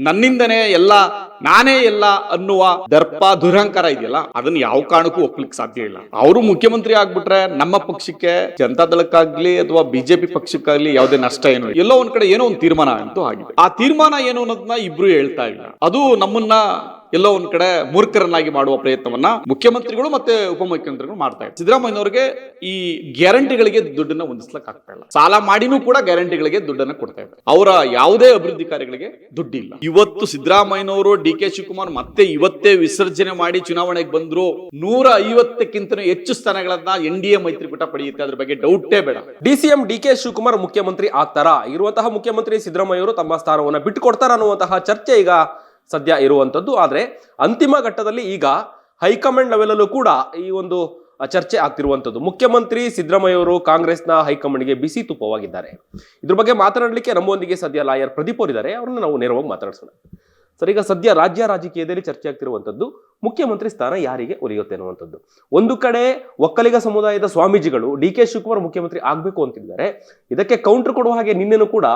ನನ್ನಿಂದನೇ ಎಲ್ಲ ನಾನೇ ಎಲ್ಲ ಅನ್ನುವ ದರ್ಪ ದುರಹಂಕಾರ ಇದೆಯಲ್ಲ, ಅದನ್ನ ಯಾವ ಕಾರಣಕ್ಕೂ ಒಪ್ಲಿಕ್ಕೆ ಸಾಧ್ಯ ಇಲ್ಲ. ಅವರು ಮುಖ್ಯಮಂತ್ರಿ ಆಗ್ಬಿಟ್ರೆ ನಮ್ಮ ಪಕ್ಷಕ್ಕೆ, ಜನತಾ ದಳಕ್ಕಾಗ್ಲಿ ಅಥವಾ ಬಿಜೆಪಿ ಪಕ್ಷಕ್ಕಾಗ್ಲಿ ಯಾವುದೇ ನಷ್ಟ ಏನು, ಎಲ್ಲೋ ಒಂದ್ ಕಡೆ ಏನೋ ಒಂದು ತೀರ್ಮಾನ ಅಂತೂ ಆಗಿದೆ. ಆ ತೀರ್ಮಾನ ಏನು ಅನ್ನೋದನ್ನ ಇಬ್ರು ಹೇಳ್ತಾ ಇಲ್ಲ. ಅದು ನಮ್ಮನ್ನ ಎಲ್ಲೋ ಒಂದ್ ಕಡೆ ಮೂರ್ಖರನ್ನಾಗಿ ಮಾಡುವ ಪ್ರಯತ್ನವನ್ನ ಮುಖ್ಯಮಂತ್ರಿಗಳು ಮತ್ತೆ ಉಪಮುಖ್ಯಮಂತ್ರಿಗಳು ಮಾಡ್ತಾ ಇದ್ದಾರೆ. ಸಿದ್ದರಾಮಯ್ಯನವರಿಗೆ ಈ ಗ್ಯಾರಂಟಿಗಳಿಗೆ ದುಡ್ಡನ್ನ ಹೊಂದಿಸ್ಲಕ್ ಆಗ್ತಾ ಇಲ್ಲ. ಸಾಲ ಮಾಡಿನೂ ಕೂಡ ಗ್ಯಾರಂಟಿಗಳಿಗೆ ದುಡ್ಡನ್ನ ಕೊಡ್ತಾ ಇದ್ದಾರೆ. ಅವರ ಯಾವುದೇ ಅಭಿವೃದ್ಧಿ ಕಾರ್ಯಗಳಿಗೆ ದುಡ್ಡಿಲ್ಲ. ಇವತ್ತು ಸಿದ್ದರಾಮಯ್ಯನವರು, ಡಿ ಕೆ ಶಿವಕುಮಾರ್ ಮತ್ತೆ ಇವತ್ತೇ ವಿಸರ್ಜನೆ ಮಾಡಿ ಚುನಾವಣೆಗೆ ಬಂದ್ರು 150ಕ್ಕಿಂತ ಹೆಚ್ಚು ಸ್ಥಾನಗಳನ್ನ NDA ಮೈತ್ರಿಕೂಟ ಪಡೆಯುತ್ತೆ. ಅದ್ರ ಬಗ್ಗೆ ಡೌಟೇ ಬೇಡ. DCM ಡಿ ಕೆ ಶಿವಕುಮಾರ್ ಮುಖ್ಯಮಂತ್ರಿ ಆಗ್ತಾರಾ, ಇರುವಂತಹ ಮುಖ್ಯಮಂತ್ರಿ ಸಿದ್ದರಾಮಯ್ಯ ಅವರು ತಮ್ಮ ಸ್ಥಾನವನ್ನು ಬಿಟ್ಟು ಕೊಡ್ತಾರ ಅನ್ನುವಂತಹ ಚರ್ಚೆ ಈಗ ಸದ್ಯ ಇರುವಂತದ್ದು. ಆದ್ರೆ ಅಂತಿಮ ಘಟ್ಟದಲ್ಲಿ ಈಗ ಹೈಕಮಾಂಡ್ ಲೆವೆಲ್ ಅಲ್ಲೂ ಕೂಡ ಈ ಒಂದು ಚರ್ಚೆ ಆಗ್ತಿರುವಂತದ್ದು. ಮುಖ್ಯಮಂತ್ರಿ ಸಿದ್ದರಾಮಯ್ಯ ಅವರು ಕಾಂಗ್ರೆಸ್ನ ಹೈಕಮಾಂಡ್ಗೆ ಬಿಸಿ ತುಪ್ಪವಾಗಿದ್ದಾರೆ. ಇದ್ರ ಬಗ್ಗೆ ಮಾತನಾಡಲಿಕ್ಕೆ ನಮ್ಮೊಂದಿಗೆ ಸದ್ಯ ಲಾಯರ್ ಪ್ರದೀಪ್ ಅವರಿದ್ದಾರೆ. ಅವ್ರನ್ನ ನಾವು ನೇರವಾಗಿ ಮಾತಾಡ್ಸೋಣ. ಸರ್, ಈಗ ಸದ್ಯ ರಾಜಕೀಯದಲ್ಲಿ ಚರ್ಚೆ ಆಗ್ತಿರುವಂತದ್ದು ಮುಖ್ಯಮಂತ್ರಿ ಸ್ಥಾನ ಯಾರಿಗೆ ಒಲಿಯುತ್ತೆ ಅನ್ನುವಂಥದ್ದು. ಒಂದು ಕಡೆ ಒಕ್ಕಲಿಗ ಸಮುದಾಯದ ಸ್ವಾಮೀಜಿಗಳು ಡಿ ಕೆ ಶಿವಕುಮಾರ್ ಮುಖ್ಯಮಂತ್ರಿ ಆಗ್ಬೇಕು ಅಂತಿದ್ದಾರೆ. ಇದಕ್ಕೆ ಕೌಂಟರ್ ಕೊಡುವ ಹಾಗೆ ನಿನ್ನೆನೂ ಕೂಡ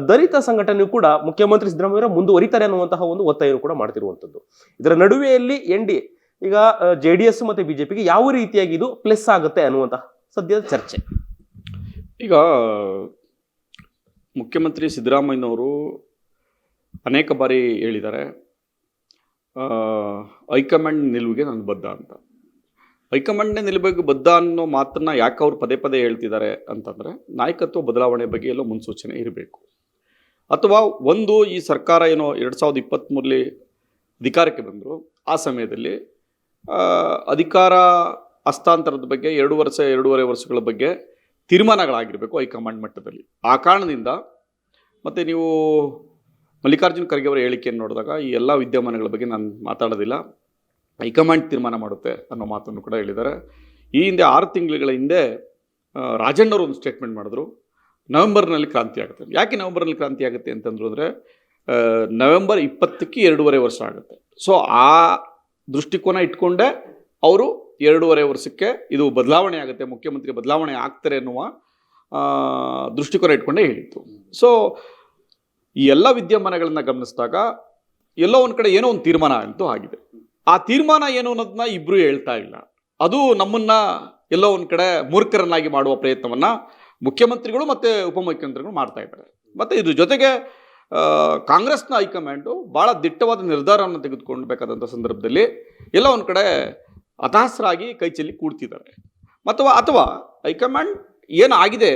ದಲಿತ ಸಂಘಟನೆಯು ಕೂಡ ಮುಖ್ಯಮಂತ್ರಿ ಸಿದ್ದರಾಮಯ್ಯ ಮುಂದುವರಿತಾರೆ ಅನ್ನುವಂತಹ ಒಂದು ಒತ್ತಾಯವನ್ನು ಕೂಡ ಮಾಡ್ತಿರುವಂತದ್ದು. ಇದರ ನಡುವೆಯಲ್ಲಿ NDA ಈಗ JDS ಮತ್ತೆ ಬಿಜೆಪಿಗೆ ಯಾವ ರೀತಿಯಾಗಿ ಇದು ಪ್ಲಸ್ ಆಗುತ್ತೆ ಅನ್ನುವಂತಹ ಸದ್ಯದ ಚರ್ಚೆ. ಈಗ ಮುಖ್ಯಮಂತ್ರಿ ಸಿದ್ದರಾಮಯ್ಯನವರು ಅನೇಕ ಬಾರಿ ಹೇಳಿದ್ದಾರೆ, ಹೈಕಮಾಂಡ್ ನಿಲುವಿಗೆ ನಾನು ಬದ್ಧ ಅಂತ. ಹೈಕಮಾಂಡ್ನೇ ನಿಲುವಿಗೆ ಬದ್ಧ ಅನ್ನೋ ಮಾತನ್ನ ಯಾಕೆ ಅವ್ರು ಪದೇ ಪದೇ ಹೇಳ್ತಿದ್ದಾರೆ ಅಂತಂದರೆ, ನಾಯಕತ್ವ ಬದಲಾವಣೆ ಬಗ್ಗೆ ಎಲ್ಲೋ ಮುನ್ಸೂಚನೆ ಇರಬೇಕು. ಅಥವಾ ಒಂದು, ಈ ಸರ್ಕಾರ ಏನೋ 2023 ಅಧಿಕಾರಕ್ಕೆ ಬಂದರು, ಆ ಸಮಯದಲ್ಲಿ ಅಧಿಕಾರ ಹಸ್ತಾಂತರದ ಬಗ್ಗೆ 2-2.5 ವರ್ಷಗಳ ಬಗ್ಗೆ ತೀರ್ಮಾನಗಳಾಗಿರಬೇಕು ಹೈಕಮಾಂಡ್ ಮಟ್ಟದಲ್ಲಿ. ಆ ಕಾರಣದಿಂದ ಮತ್ತು ನೀವು ಮಲ್ಲಿಕಾರ್ಜುನ್ ಖರ್ಗೆ ಅವರ ಹೇಳಿಕೆಯನ್ನು ನೋಡಿದಾಗ ಈ ಎಲ್ಲ ವಿದ್ಯಮಾನಗಳ ಬಗ್ಗೆ ನಾನು ಮಾತಾಡೋದಿಲ್ಲ, ಹೈಕಮಾಂಡ್ ತೀರ್ಮಾನ ಮಾಡುತ್ತೆ ಅನ್ನೋ ಮಾತನ್ನು ಕೂಡ ಹೇಳಿದ್ದಾರೆ. ಈ ಹಿಂದೆ 6 ತಿಂಗಳ ಹಿಂದೆ ರಾಜಣ್ಣವರು ಒಂದು ಸ್ಟೇಟ್ಮೆಂಟ್ ಮಾಡಿದ್ರು, ನವೆಂಬರ್ನಲ್ಲಿ ಕ್ರಾಂತಿ ಆಗುತ್ತೆ. ಯಾಕೆ ನವೆಂಬರ್ನಲ್ಲಿ ಕ್ರಾಂತಿ ಆಗುತ್ತೆ ಅಂತಂದ್ರು ಅಂದರೆ, ನವೆಂಬರ್ 20ಕ್ಕೆ 2.5 ವರ್ಷ ಆಗುತ್ತೆ. ಸೊ ಆ ದೃಷ್ಟಿಕೋನ ಇಟ್ಕೊಂಡೆ ಅವರು 2.5 ವರ್ಷಕ್ಕೆ ಇದು ಬದಲಾವಣೆ ಆಗುತ್ತೆ, ಮುಖ್ಯಮಂತ್ರಿ ಬದಲಾವಣೆ ಆಗ್ತಾರೆ ಅನ್ನುವ ದೃಷ್ಟಿಕೋನ ಇಟ್ಕೊಂಡೇ ಹೇಳಿತ್ತು. ಸೊ ಈ ಎಲ್ಲ ವಿದ್ಯಮಾನಗಳನ್ನ ಗಮನಿಸಿದಾಗ ಎಲ್ಲೋ ಒಂದು ಕಡೆ ಏನೋ ಒಂದು ತೀರ್ಮಾನ ಅಂತೂ ಆಗಿದೆ. ಆ ತೀರ್ಮಾನ ಏನು ಅನ್ನೋದನ್ನ ಇಬ್ರು ಹೇಳ್ತಾ ಇಲ್ಲ. ಅದು ನಮ್ಮನ್ನ ಎಲ್ಲೋ ಒಂದು ಕಡೆ ಮೂರ್ಖರನ್ನಾಗಿ ಮಾಡುವ ಪ್ರಯತ್ನವನ್ನ ಮುಖ್ಯಮಂತ್ರಿಗಳು ಮತ್ತು ಉಪಮುಖ್ಯಮಂತ್ರಿಗಳು ಮಾಡ್ತಾ ಇದ್ದಾರೆ. ಮತ್ತು ಇದ್ರ ಜೊತೆಗೆ ಕಾಂಗ್ರೆಸ್ನ ಹೈಕಮಾಂಡು ಭಾಳ ದಿಟ್ಟವಾದ ನಿರ್ಧಾರವನ್ನು ತೆಗೆದುಕೊಳ್ಬೇಕಾದಂಥ ಸಂದರ್ಭದಲ್ಲಿ ಎಲ್ಲ ಒಂದು ಕಡೆ ಹತಾಶರಾಗಿ ಕೈ ಚೆಲ್ಲಿ ಕೂಡ್ತಿದ್ದಾರೆ. ಅಥವಾ ಹೈಕಮಾಂಡ್ ಏನಾಗಿದೆ,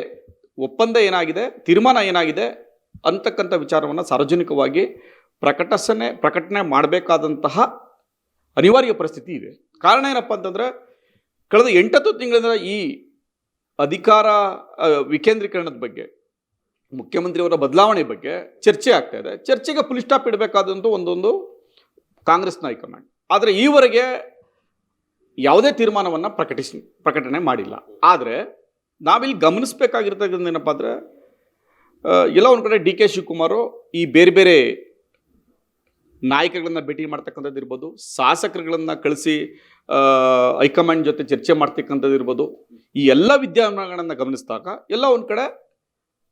ಒಪ್ಪಂದ ಏನಾಗಿದೆ, ತೀರ್ಮಾನ ಏನಾಗಿದೆ ಅಂತಕ್ಕಂಥ ವಿಚಾರವನ್ನು ಸಾರ್ವಜನಿಕವಾಗಿ ಪ್ರಕಟಣೆ ಮಾಡಬೇಕಾದಂತಹ ಅನಿವಾರ್ಯ ಪರಿಸ್ಥಿತಿ ಇದೆ. ಕಾರಣ ಏನಪ್ಪ ಅಂತಂದರೆ, ಕಳೆದ 8 ತಿಂಗಳಿಂದ ಈ ಅಧಿಕಾರ ವಿಕೇಂದ್ರೀಕರಣದ ಬಗ್ಗೆ, ಮುಖ್ಯಮಂತ್ರಿಯವರ ಬದಲಾವಣೆ ಬಗ್ಗೆ ಚರ್ಚೆ ಆಗ್ತಾ ಇದೆ. ಚರ್ಚೆಗೆ ಫುಲ್ ಸ್ಟಾಪ್ ಇಡಬೇಕಾದಂಥ ಒಂದೊಂದು ಕಾಂಗ್ರೆಸ್ನ ಹೈಕಮಾಂಡ್. ಆದರೆ ಈವರೆಗೆ ಯಾವುದೇ ತೀರ್ಮಾನವನ್ನು ಪ್ರಕಟಣೆ ಮಾಡಿಲ್ಲ. ಆದರೆ ನಾವಿಲ್ಲಿ ಗಮನಿಸಬೇಕಾಗಿರ್ತಕ್ಕಂಥ ಏನಪ್ಪ ಅಂದರೆ, ಎಲ್ಲ ಒಂದು ಕಡೆ ಡಿ ಕೆ ಶಿವಕುಮಾರು ಈ ಬೇರೆ ಬೇರೆ ನಾಯಕಗಳನ್ನ ಭೇಟಿ ಮಾಡ್ತಕ್ಕಂಥದ್ದು ಇರ್ಬೋದು, ಶಾಸಕರುಗಳನ್ನು ಕಳಿಸಿ ಹೈಕಮಾಂಡ್ ಜೊತೆ ಚರ್ಚೆ ಮಾಡ್ತಕ್ಕಂಥದ್ದು ಇರ್ಬೋದು, ಈ ಎಲ್ಲ ವಿದ್ಯಮಾನಗಳನ್ನು ಗಮನಿಸಿದಾಗ ಎಲ್ಲ ಒಂದು ಕಡೆ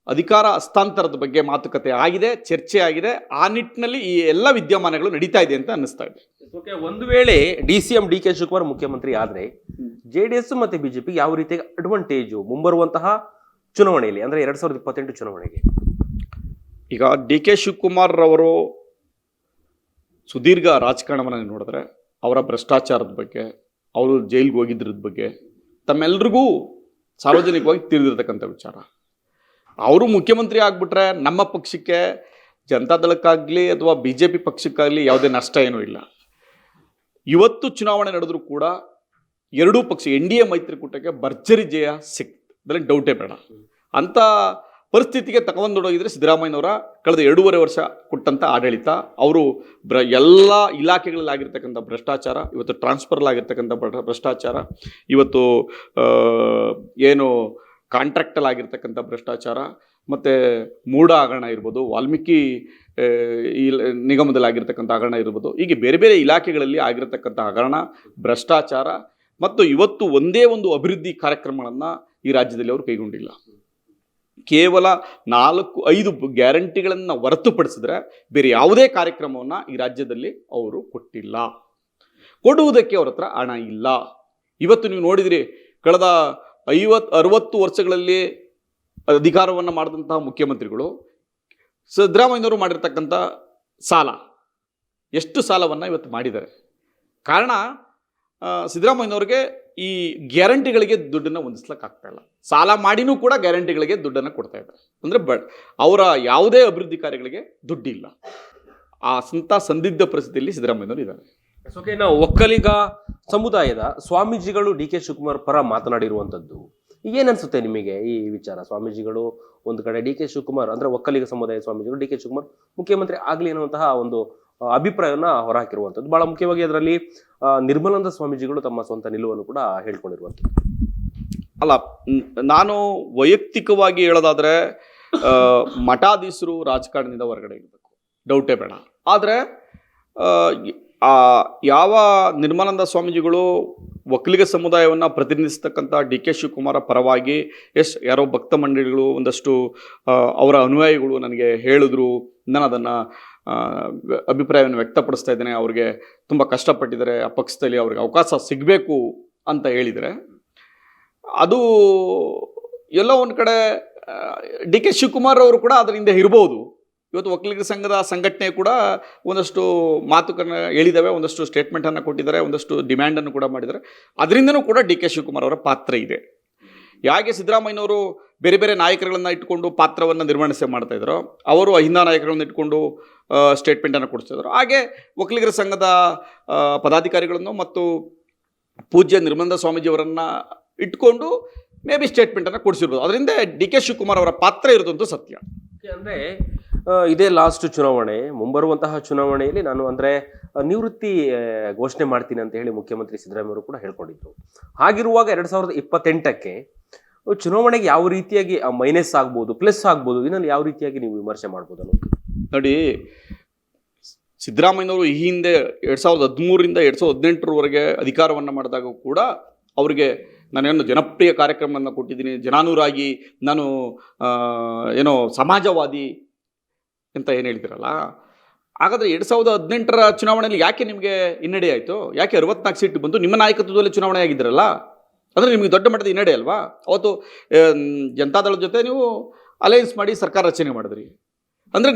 ಅಧಿಕಾರ ಹಸ್ತಾಂತರದ ಬಗ್ಗೆ ಮಾತುಕತೆ ಆಗಿದೆ, ಚರ್ಚೆ ಆಗಿದೆ. ಆ ನಿಟ್ಟಿನಲ್ಲಿ ಈ ಎಲ್ಲ ವಿದ್ಯಮಾನಗಳು ನಡೀತಾ ಇದೆ ಅಂತ ಅನ್ನಿಸ್ತಾ ಇದೆ. ಒಂದು ವೇಳೆ DCM ಡಿ ಕೆ ಶಿವಕುಮಾರ್ ಮುಖ್ಯಮಂತ್ರಿ ಆದರೆ JDS ಮತ್ತೆ ಬಿಜೆಪಿ ಯಾವ ರೀತಿಯ ಅಡ್ವಾಂಟೇಜು ಮುಂಬರುವಂತಹ ಚುನಾವಣೆಯಲ್ಲಿ, ಅಂದರೆ 2028 ಚುನಾವಣೆಗೆ? ಈಗ ಡಿ ಕೆ ಶಿವಕುಮಾರ್ ಅವರು ಸುದೀರ್ಘ ರಾಜಕಾರಣವನ್ನು ನೋಡಿದ್ರೆ, ಅವರ ಭ್ರಷ್ಟಾಚಾರದ ಬಗ್ಗೆ, ಅವರು ಜೈಲಿಗೆ ಹೋಗಿದ್ರದ ಬಗ್ಗೆ ತಮ್ಮೆಲ್ರಿಗೂ ಸಾರ್ವಜನಿಕವಾಗಿ ತಿಳಿದಿರ್ತಕ್ಕಂಥ ವಿಚಾರ. ಅವರು ಮುಖ್ಯಮಂತ್ರಿ ಆಗ್ಬಿಟ್ರೆ ನಮ್ಮ ಪಕ್ಷಕ್ಕೆ, ಜನತಾ ದಳಕ್ಕಾಗಲಿ ಅಥವಾ ಬಿಜೆಪಿ ಪಕ್ಷಕ್ಕಾಗಲಿ ಯಾವುದೇ ನಷ್ಟ ಏನೂ ಇಲ್ಲ. ಇವತ್ತು ಚುನಾವಣೆ ನಡೆದರೂ ಕೂಡ ಎರಡೂ ಪಕ್ಷ NDA ಮೈತ್ರಿಕೂಟಕ್ಕೆ ಭರ್ಜರಿ ಜಯ ಸಿಕ್ತದಲ್ಲಿ ಡೌಟೇ ಬೇಡ. ಅಂಥ ಪರಿಸ್ಥಿತಿಗೆ ತಗೊಂಡೋಗಿದ್ರೆ ಸಿದ್ದರಾಮಯ್ಯನವರ ಕಳೆದ 2.5 ವರ್ಷ ಕೊಟ್ಟಂಥ ಆಡಳಿತ, ಅವರು ಎಲ್ಲ ಇಲಾಖೆಗಳಲ್ಲಿ ಆಗಿರ್ತಕ್ಕಂಥ ಭ್ರಷ್ಟಾಚಾರ, ಇವತ್ತು ಟ್ರಾನ್ಸ್ಫರ್ಲಾಗಿರ್ತಕ್ಕಂಥ ಭ್ರಷ್ಟಾಚಾರ, ಇವತ್ತು ಏನು ಕಾಂಟ್ರಾಕ್ಟಲ್ಲಿ ಆಗಿರ್ತಕ್ಕಂಥ ಭ್ರಷ್ಟಾಚಾರ, ಮತ್ತು ಮೂಢ ಹಗರಣ ಇರ್ಬೋದು, ವಾಲ್ಮೀಕಿ ನಿಗಮದಲ್ಲಿ ಆಗಿರ್ತಕ್ಕಂಥ ಹಗರಣ ಇರ್ಬೋದು, ಹೀಗೆ ಬೇರೆ ಬೇರೆ ಇಲಾಖೆಗಳಲ್ಲಿ ಆಗಿರ್ತಕ್ಕಂಥ ಹಗರಣ, ಭ್ರಷ್ಟಾಚಾರ, ಮತ್ತು ಇವತ್ತು ಒಂದೇ ಒಂದು ಅಭಿವೃದ್ಧಿ ಕಾರ್ಯಕ್ರಮಗಳನ್ನು ಈ ರಾಜ್ಯದಲ್ಲಿ ಅವರು ಕೈಗೊಂಡಿಲ್ಲ. ಕೇವಲ 4-5 ಗ್ಯಾರಂಟಿಗಳನ್ನು ಹೊರತುಪಡಿಸಿದ್ರೆ ಬೇರೆ ಯಾವುದೇ ಕಾರ್ಯಕ್ರಮವನ್ನು ಈ ರಾಜ್ಯದಲ್ಲಿ ಅವರು ಕೊಟ್ಟಿಲ್ಲ. ಕೊಡುವುದಕ್ಕೆ ಅವ್ರ ಹತ್ರ ಹಣ ಇಲ್ಲ. ಇವತ್ತು ನೀವು ನೋಡಿದ್ರಿ, ಕಳೆದ 50-60 ವರ್ಷಗಳಲ್ಲಿ ಅಧಿಕಾರವನ್ನು ಮಾಡಿದಂತಹ ಮುಖ್ಯಮಂತ್ರಿಗಳು ಸಿದ್ದರಾಮಯ್ಯನವರು ಮಾಡಿರ್ತಕ್ಕಂಥ ಸಾಲ, ಎಷ್ಟು ಸಾಲವನ್ನು ಇವತ್ತು ಮಾಡಿದ್ದಾರೆ. ಕಾರಣ ಸಿದ್ದರಾಮಯ್ಯನವ್ರಿಗೆ ಈ ಗ್ಯಾರಂಟಿಗಳಿಗೆ ದುಡ್ಡನ್ನು ಹೊಂದಿಸ್ಲಿಕ್ಕಾಗ್ತಾ ಇಲ್ಲ. ಸಾಲ ಮಾಡಿನೂ ಕೂಡ ಗ್ಯಾರಂಟಿಗಳಿಗೆ ದುಡ್ಡನ್ನು ಕೊಡ್ತಾ ಇದ್ದಾರೆ. ಅಂದರೆ ಅವರ ಯಾವುದೇ ಅಭಿವೃದ್ಧಿ ಕಾರ್ಯಗಳಿಗೆ ದುಡ್ಡಿಲ್ಲ. ಆ ಸಂದಿಗ್ಧ ಪರಿಸ್ಥಿತಿಯಲ್ಲಿ ಸಿದ್ದರಾಮಯ್ಯನವರು ಇದ್ದಾರೆ. ಓಕೆ, ನಾವು ಒಕ್ಕಲಿಗ ಸಮುದಾಯದ ಸ್ವಾಮೀಜಿಗಳು ಡಿ ಕೆ ಶಿವಕುಮಾರ್ ಪರ ಮಾತನಾಡಿರುವಂಥದ್ದು ಏನನ್ಸುತ್ತೆ ನಿಮಗೆ ಈ ವಿಚಾರ? ಸ್ವಾಮೀಜಿಗಳು ಒಂದು ಕಡೆ ಡಿ ಕೆ ಶಿವಕುಮಾರ್ ಅಂದ್ರೆ ಒಕ್ಕಲಿಗ ಸಮುದಾಯ ಸ್ವಾಮೀಜಿಗಳು ಡಿ ಕೆ ಶಿವಕುಮಾರ್ ಮುಖ್ಯಮಂತ್ರಿ ಆಗಲಿ ಅನ್ನುವಂತಹ ಒಂದು ಅಭಿಪ್ರಾಯವನ್ನ ಹೊರಹಾಕಿರುವಂಥದ್ದು. ಬಹಳ ಮುಖ್ಯವಾಗಿ ಅದರಲ್ಲಿ ನಿರ್ಮಲಾನಂದ ಸ್ವಾಮೀಜಿಗಳು ತಮ್ಮ ಸ್ವಂತ ನಿಲುವನ್ನು ಕೂಡ ಹೇಳ್ಕೊಂಡಿರುವಂಥದ್ದು. ಅಲ್ಲ, ನಾನು ವೈಯಕ್ತಿಕವಾಗಿ ಹೇಳೋದಾದ್ರೆ ಮಠಾಧೀಶರು ರಾಜಕಾರಣದಿಂದ ಹೊರಗಡೆ ಇರಬೇಕು, ಡೌಟೇ ಬೇಡ. ಆದರೆ ಯಾವ ನಿರ್ಮಲಾನಂದ ಸ್ವಾಮೀಜಿಗಳು ಒಕ್ಕಲಿಗ ಸಮುದಾಯವನ್ನು ಪ್ರತಿನಿಧಿಸ್ತಕ್ಕಂಥ ಡಿ ಕೆ ಶಿವಕುಮಾರ ಪರವಾಗಿ ಯಾರೋ ಭಕ್ತ ಮಂಡಳಿಗಳು ಒಂದಷ್ಟು ಅವರ ಅನುಯಾಯಿಗಳು ನನಗೆ ಹೇಳಿದ್ರು, ನಾನು ಅದನ್ನು ಅಭಿಪ್ರಾಯವನ್ನು ವ್ಯಕ್ತಪಡಿಸ್ತಾ ಇದ್ದೇನೆ, ಅವ್ರಿಗೆ ತುಂಬ ಕಷ್ಟಪಟ್ಟಿದ್ದಾರೆ, ಆ ಪಕ್ಷದಲ್ಲಿ ಅವ್ರಿಗೆ ಅವಕಾಶ ಸಿಗಬೇಕು ಅಂತ ಹೇಳಿದರೆ, ಅದು ಎಲ್ಲೋ ಒಂದು ಕಡೆ ಡಿ ಕೆ ಶಿವಕುಮಾರ್ ಅವರು ಕೂಡ ಅದರಿಂದ ಇರ್ಬೋದು. ಇವತ್ತು ಒಕ್ಕಲಿಗ ಸಂಘದ ಸಂಘಟನೆ ಕೂಡ ಒಂದಷ್ಟು ಮಾತುಕತೆ ಹೇಳಿದ್ದಾವೆ, ಒಂದಷ್ಟು ಸ್ಟೇಟ್ಮೆಂಟನ್ನು ಕೊಟ್ಟಿದ್ದಾರೆ, ಒಂದಷ್ಟು ಡಿಮ್ಯಾಂಡನ್ನು ಕೂಡ ಮಾಡಿದ್ದಾರೆ. ಅದರಿಂದನೂ ಕೂಡ ಡಿ ಕೆ ಶಿವಕುಮಾರ್ ಅವರ ಪಾತ್ರ ಇದೆ. ಹೇಗೆ ಸಿದ್ದರಾಮಯ್ಯನವರು ಬೇರೆ ಬೇರೆ ನಾಯಕರುಗಳನ್ನು ಇಟ್ಕೊಂಡು ಪಾತ್ರವನ್ನು ನಿರ್ವಹಣೆ ಮಾಡ್ತಾ ಇದ್ರು, ಅವರು ಅಹಿಂದ ನಾಯಕರನ್ನು ಇಟ್ಕೊಂಡು ಸ್ಟೇಟ್ಮೆಂಟನ್ನು ಕೊಡಿಸ್ತಿದ್ರು, ಹಾಗೆ ಒಕ್ಕಲಿಗರ ಸಂಘದ ಪದಾಧಿಕಾರಿಗಳನ್ನು ಮತ್ತು ಪೂಜ್ಯ ನಿರ್ಮಲಾನಂದ ಸ್ವಾಮೀಜಿಯವರನ್ನು ಇಟ್ಕೊಂಡು ಮೇ ಬಿ ಸ್ಟೇಟ್ಮೆಂಟನ್ನು ಕೊಡಿಸಿರ್ಬೋದು. ಅದರಿಂದ ಡಿ ಕೆ ಶಿವಕುಮಾರ್ ಅವರ ಪಾತ್ರ ಇರೋದಂತೂ ಸತ್ಯ. ಅಂದರೆ ಇದೇ ಲಾಸ್ಟ್ ಚುನಾವಣೆ, ಮುಂಬರುವಂತಹ ಚುನಾವಣೆಯಲ್ಲಿ ನಾನು ಅಂದರೆ ನಿವೃತ್ತಿ ಘೋಷಣೆ ಮಾಡ್ತೀನಿ ಅಂತ ಹೇಳಿ ಮುಖ್ಯಮಂತ್ರಿ ಸಿದ್ದರಾಮಯ್ಯವರು ಕೂಡ ಹೇಳ್ಕೊಂಡಿದ್ರು. ಹಾಗಿರುವಾಗ 2028ಕ್ಕೆ ಚುನಾವಣೆಗೆ ಯಾವ ರೀತಿಯಾಗಿ ಮೈನಸ್ ಆಗ್ಬೋದು, ಪ್ಲಸ್ ಆಗ್ಬೋದು, ಇದನ್ನು ಯಾವ ರೀತಿಯಾಗಿ ನೀವು ವಿಮರ್ಶೆ ಮಾಡ್ಬೋದು ಅನ್ನೋದು? ನೋಡಿ, ಸಿದ್ದರಾಮಯ್ಯನವರು ಈ ಹಿಂದೆ 2013ರಿಂದ 2018ರವರೆಗೆ ಅಧಿಕಾರವನ್ನು ಮಾಡಿದಾಗ ಕೂಡ ಅವರಿಗೆ ನಾನೇನು ಜನಪ್ರಿಯ ಕಾರ್ಯಕ್ರಮವನ್ನು ಕೊಟ್ಟಿದ್ದೀನಿ, ಜನಾನುರಾಗಿ, ನಾನು ಏನೋ ಸಮಾಜವಾದಿ ಅಂತ ಏನು ಹೇಳ್ತಿರಲ್ಲ. ಹಾಗಾದರೆ 2018ರ ಚುನಾವಣೆಯಲ್ಲಿ ಯಾಕೆ ನಿಮಗೆ ಹಿನ್ನಡೆ ಆಯಿತು? ಯಾಕೆ 64 ಸೀಟ್ ಬಂತು? ನಿಮ್ಮ ನಾಯಕತ್ವದಲ್ಲಿ ಚುನಾವಣೆ ಆಗಿದ್ದರಲ್ಲ, ಅಂದರೆ ನಿಮಗೆ ದೊಡ್ಡ ಮಟ್ಟದ ಹಿನ್ನಡೆ ಅಲ್ವಾ? ಅವತ್ತು ಜನತಾದಳದ ಜೊತೆ ನೀವು ಅಲಯನ್ಸ್ ಮಾಡಿ ಸರ್ಕಾರ ರಚನೆ ಮಾಡಿದ್ರಿ. ಅಂದರೆ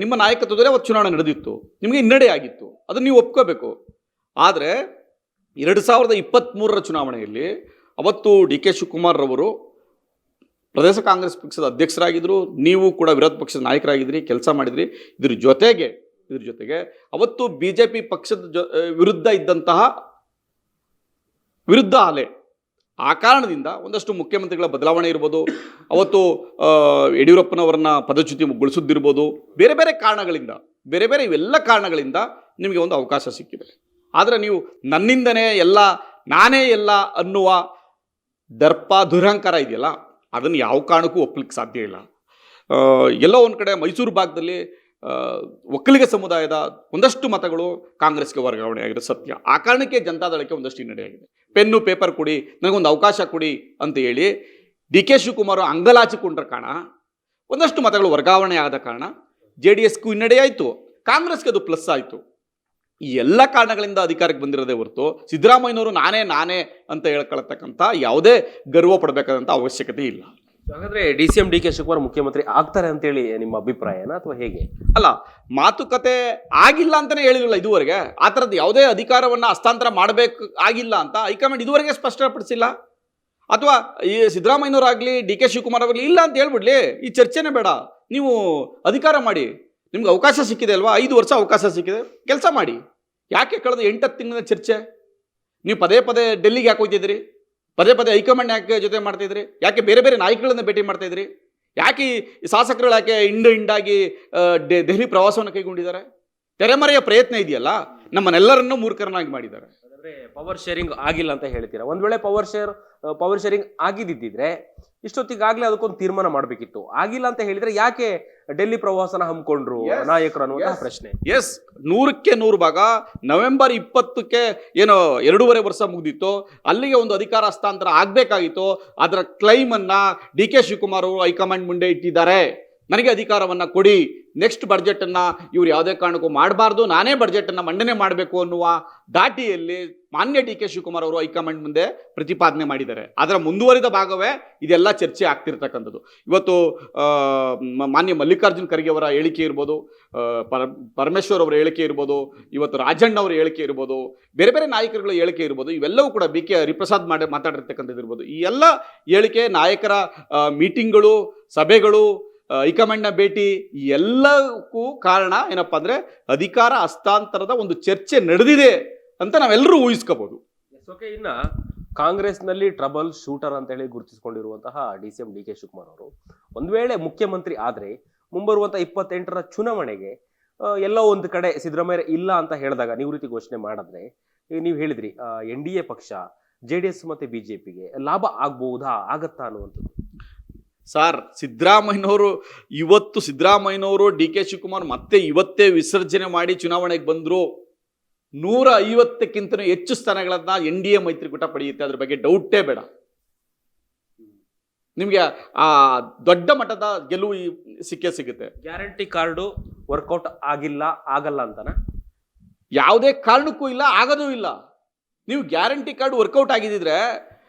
ನಿಮ್ಮ ನಾಯಕತ್ವದಲ್ಲೇ ಅವತ್ತು ಚುನಾವಣೆ ನಡೆದಿತ್ತು, ನಿಮಗೆ ಹಿನ್ನಡೆ ಆಗಿತ್ತು, ಅದನ್ನು ನೀವು ಒಪ್ಕೋಬೇಕು. ಆದರೆ 2023ರ ಚುನಾವಣೆಯಲ್ಲಿ ಅವತ್ತು ಡಿ ಕೆ ಶಿವಕುಮಾರ್ ಅವರು ಪ್ರದೇಶ ಕಾಂಗ್ರೆಸ್ ಪಕ್ಷದ ಅಧ್ಯಕ್ಷರಾಗಿದ್ದರು, ನೀವು ಕೂಡ ವಿರೋಧ ಪಕ್ಷದ ನಾಯಕರಾಗಿದ್ರಿ, ಕೆಲಸ ಮಾಡಿದ್ರಿ. ಇದ್ರ ಜೊತೆಗೆ ಅವತ್ತು BJP ಪಕ್ಷದ ವಿರುದ್ಧ ಇದ್ದಂತಹ ವಿರುದ್ಧ ಅಲೆ, ಆ ಕಾರಣದಿಂದ ಒಂದಷ್ಟು ಮುಖ್ಯಮಂತ್ರಿಗಳ ಬದಲಾವಣೆ ಇರ್ಬೋದು, ಅವತ್ತು ಯಡಿಯೂರಪ್ಪನವರನ್ನ ಪದಚ್ಯುತಿಗೊಳಿಸುತ್ತಿರ್ಬೋದು, ಬೇರೆ ಬೇರೆ ಕಾರಣಗಳಿಂದ, ಇವೆಲ್ಲ ಕಾರಣಗಳಿಂದ ನಿಮಗೆ ಒಂದು ಅವಕಾಶ ಸಿಕ್ಕಿದೆ. ಆದರೆ ನೀವು ನನ್ನಿಂದನೇ ಎಲ್ಲ, ನಾನೇ ಎಲ್ಲ ಅನ್ನುವ ದರ್ಪ ದುರಹಂಕಾರ ಇದೆಯಲ್ಲ, ಅದನ್ನು ಯಾವ ಕಾರಣಕ್ಕೂ ಒಪ್ಪಲಿಕ್ಕೆ ಸಾಧ್ಯ ಇಲ್ಲ. ಎಲ್ಲೋ ಒಂದು ಕಡೆ ಮೈಸೂರು ಭಾಗದಲ್ಲಿ ಒಕ್ಕಲಿಗ ಸಮುದಾಯದ ಒಂದಷ್ಟು ಮತಗಳು ಕಾಂಗ್ರೆಸ್ಗೆ ವರ್ಗಾವಣೆ ಆಗಿದೆ ಸತ್ಯ. ಆ ಕಾರಣಕ್ಕೆ ಜನತಾದಳಕ್ಕೆ ಒಂದಷ್ಟು ಹಿನ್ನಡೆ ಆಗಿದೆ. ಪೆನ್ನು ಪೇಪರ್ ಕೊಡಿ, ನನಗೊಂದು ಅವಕಾಶ ಕೊಡಿ ಅಂತ ಹೇಳಿ ಡಿ ಕೆ ಶಿವಕುಮಾರ್ ಅಂಗಲಾಚಿಕೊಂಡ್ರ ಕಾರಣ ಒಂದಷ್ಟು ಮತಗಳು ವರ್ಗಾವಣೆ ಆದ ಕಾರಣ JDSಗೂ ಹಿನ್ನಡೆ ಆಯಿತು, ಕಾಂಗ್ರೆಸ್ಗೆ ಅದು ಪ್ಲಸ್ ಆಯಿತು. ಈ ಎಲ್ಲ ಕಾರಣಗಳಿಂದ ಅಧಿಕಾರಕ್ಕೆ ಬಂದಿರೋದೇ ಹೊರತು ಸಿದ್ದರಾಮಯ್ಯನವರು ನಾನೇ ಅಂತ ಹೇಳ್ಕೊಳ್ತಕ್ಕಂಥ ಯಾವುದೇ ಗರ್ವ ಪಡಬೇಕಾದಂಥ ಅವಶ್ಯಕತೆ ಇಲ್ಲ. ಹಾಗಾದ್ರೆ DCM ಡಿ ಕೆ ಶಿವಕುಮಾರ್ ಮುಖ್ಯಮಂತ್ರಿ ಆಗ್ತಾರೆ ಅಂತೇಳಿ ನಿಮ್ಮ ಅಭಿಪ್ರಾಯನ, ಅಥವಾ ಹೇಗೆ? ಅಲ್ಲ, ಮಾತುಕತೆ ಆಗಿಲ್ಲ ಅಂತಾನೆ ಹೇಳಿರಲಿಲ್ಲ ಇದುವರೆಗೆ. ಆ ಥರದ್ದು ಯಾವುದೇ ಅಧಿಕಾರವನ್ನು ಹಸ್ತಾಂತರ ಮಾಡಬೇಕು ಆಗಿಲ್ಲ ಅಂತ ಹೈಕಮಾಂಡ್ ಇದುವರೆಗೆ ಸ್ಪಷ್ಟಪಡಿಸಿಲ್ಲ. ಅಥವಾ ಈ ಸಿದ್ದರಾಮಯ್ಯನವರಾಗಲಿ ಡಿ ಕೆ ಶಿವಕುಮಾರ್ ಆಗಲಿ ಇಲ್ಲ ಅಂತ ಹೇಳ್ಬಿಡ್ಲಿ, ಈ ಚರ್ಚೆನೇ ಬೇಡ, ನೀವು ಅಧಿಕಾರ ಮಾಡಿ, ನಿಮ್ಗೆ ಅವಕಾಶ ಸಿಕ್ಕಿದೆ ಅಲ್ವಾ, 5 ವರ್ಷ ಅವಕಾಶ ಸಿಕ್ಕಿದೆ, ಕೆಲಸ ಮಾಡಿ. ಯಾಕೆ ಕಳೆದ 8-10 ತಿಂಗಳ ಚರ್ಚೆ? ನೀವು ಪದೇ ಪದೇ ಡೆಲ್ಲಿಗೆ ಯಾಕೆ ಹೋಗ್ತಿದ್ರಿ? ಪದೇ ಹೈಕಮಾಂಡ್ ಯಾಕೆ ಜೊತೆ ಮಾಡ್ತಾಯಿದ್ರಿ? ಯಾಕೆ ಬೇರೆ ಬೇರೆ ನಾಯಕಗಳನ್ನ ಭೇಟಿ ಮಾಡ್ತಾಯಿದ್ರಿ? ಯಾಕೆ ಈ ಶಾಸಕರು ಯಾಕೆ ಹಿಂಡಾಗಿ ದೆಹಲಿ ಪ್ರವಾಸವನ್ನು ಕೈಗೊಂಡಿದ್ದಾರೆ? ತೆರೆಮರೆಯ ಪ್ರಯತ್ನ ಇದೆಯಲ್ಲ, ನಮ್ಮನ್ನೆಲ್ಲರನ್ನೂ ಮೂರ್ಖರನ್ನಾಗಿ ಮಾಡಿದ್ದಾರೆ. ಪವರ್ ಶೇರಿಂಗ್ ಆಗಿಲ್ಲ ಅಂತ ಹೇಳ್ತೀರಾ. ಒಂದ್ ವೇಳೆ ಪವರ್ ಶೇರಿಂಗ್ ಆಗಿದ್ದಿದ್ರೆ ಇಷ್ಟೊತ್ತಿಗಾಗ್ಲೇ ಅದಕ್ಕೊಂದು ತೀರ್ಮಾನ ಮಾಡಬೇಕಿತ್ತು. ಆಗಿಲ್ಲ ಅಂತ ಹೇಳಿದ್ರೆ ಯಾಕೆ ಡೆಲ್ಲಿ ಪ್ರವಾಸನ ಹಮ್ಮಿಕೊಂಡ್ರು ನಾಯಕರು ಅನ್ನುವಂತಹ ಪ್ರಶ್ನೆ. ಎಸ್, 100% ಭಾಗ ನವೆಂಬರ್ 20ಕ್ಕೆ ಏನೋ 2.5 ವರ್ಷ ಮುಗ್ದಿತ್ತು, ಅಲ್ಲಿಗೆ ಒಂದು ಅಧಿಕಾರ ಹಸ್ತಾಂತರ ಆಗಬೇಕಾಗಿತ್ತು. ಅದರ ಕ್ಲೈಮನ್ನು ಡಿ ಕೆ ಶಿವಕುಮಾರ್ ಅವರು ಹೈಕಮಾಂಡ್ ಮುಂದೆ ಇಟ್ಟಿದ್ದಾರೆ. ನನಗೆ ಅಧಿಕಾರವನ್ನು ಕೊಡಿ, ನೆಕ್ಸ್ಟ್ ಬಡ್ಜೆಟನ್ನು ಇವ್ರು ಯಾವುದೇ ಕಾರಣಕ್ಕೂ ಮಾಡಬಾರ್ದು, ನಾನೇ ಬಡ್ಜೆಟನ್ನು ಮಂಡನೆ ಮಾಡಬೇಕು ಅನ್ನುವ ದಾಟಿಯಲ್ಲಿ ಮಾನ್ಯ ಡಿ ಕೆ ಶಿವಕುಮಾರ್ ಅವರು ಹೈಕಮಾಂಡ್ ಮುಂದೆ ಪ್ರತಿಪಾದನೆ ಮಾಡಿದ್ದಾರೆ. ಅದರ ಮುಂದುವರಿದ ಭಾಗವೇ ಇದೆಲ್ಲ ಚರ್ಚೆ ಆಗ್ತಿರ್ತಕ್ಕಂಥದ್ದು. ಇವತ್ತು ಮಾನ್ಯ ಮಲ್ಲಿಕಾರ್ಜುನ್ ಖರ್ಗೆ ಅವರ ಹೇಳಿಕೆ ಇರ್ಬೋದು, ಪರಮೇಶ್ವರ್ ಅವರ ಹೇಳಿಕೆ ಇರ್ಬೋದು, ಇವತ್ತು ರಾಜಣ್ಣ ಅವರ ಹೇಳಿಕೆ ಇರ್ಬೋದು, ಬೇರೆ ಬೇರೆ ನಾಯಕರುಗಳ ಹೇಳಿಕೆ ಇರ್ಬೋದು, ಇವೆಲ್ಲವೂ ಕೂಡ ಬಿ ಕೆ ಹರಿಪ್ರಸಾದ್ ಮಾತಾಡಿರ್ತಕ್ಕಂಥದ್ದು ಇರ್ಬೋದು. ಈ ಎಲ್ಲ ಹೇಳಿಕೆ, ನಾಯಕರ ಮೀಟಿಂಗ್ಗಳು, ಸಭೆಗಳು, ಹೈಕಮಾಂಡ್ನ ಭೇಟಿ, ಈ ಎಲ್ಲಕ್ಕೂ ಕಾರಣ ಏನಪ್ಪಾ ಅಂದ್ರೆ ಅಧಿಕಾರ ಹಸ್ತಾಂತರದ ಒಂದು ಚರ್ಚೆ ನಡೆದಿದೆ ಅಂತ ನಾವೆಲ್ಲರೂ ಊಹಿಸ್ಕೋಬಹುದು. ಇನ್ನ ಕಾಂಗ್ರೆಸ್ನಲ್ಲಿ ಟ್ರಬಲ್ ಶೂಟರ್ ಅಂತ ಹೇಳಿ ಗುರುತಿಸಿಕೊಂಡಿರುವಂತಹ DCM ಡಿ ಕೆ ಶಿವಕುಮಾರ್ ಅವರು ಒಂದ್ ವೇಳೆ ಮುಖ್ಯಮಂತ್ರಿ ಆದ್ರೆ ಮುಂಬರುವಂತಹ 28ರ ಚುನಾವಣೆಗೆ ಎಲ್ಲೋ ಒಂದು ಕಡೆ ಸಿದ್ದರಾಮಯ್ಯ ಇಲ್ಲ ಅಂತ ಹೇಳಿದಾಗ ನಿವೃತ್ತಿ ಘೋಷಣೆ ಮಾಡಿದ್ರೆ, ನೀವು ಹೇಳಿದ್ರಿ NDA ಪಕ್ಷ JDS ಮತ್ತೆ ಬಿಜೆಪಿಗೆ ಲಾಭ ಆಗತ್ತಾ ಅನ್ನುವಂಥದ್ದು. ಸರ್, ಸಿದ್ದರಾಮಯ್ಯನವರು ಡಿ ಕೆ ಶಿವಕುಮಾರ್ ಮತ್ತೆ ಇವತ್ತೇ ವಿಸರ್ಜನೆ ಮಾಡಿ ಚುನಾವಣೆಗೆ ಬಂದ್ರು, 150ಕ್ಕಿಂತ ಹೆಚ್ಚು ಸ್ಥಾನಗಳನ್ನ NDA ಮೈತ್ರಿಕೂಟ ಪಡೆಯುತ್ತೆ. ಅದ್ರ ಬಗ್ಗೆ ಡೌಟೇ ಬೇಡ. ನಿಮ್ಗೆ ಆ ದೊಡ್ಡ ಮಟ್ಟದ ಗೆಲುವು ಸಿಗುತ್ತೆ. ಗ್ಯಾರಂಟಿ ಕಾರ್ಡು ವರ್ಕೌಟ್ ಆಗಲ್ಲ ಅಂತನ ಯಾವುದೇ ಕಾರಣಕ್ಕೂ ಇಲ್ಲ, ಆಗೋದೂ ಇಲ್ಲ. ನೀವು ಗ್ಯಾರಂಟಿ ಕಾರ್ಡ್ ವರ್ಕೌಟ್ ಆಗಿದ್ದಿದ್ರೆ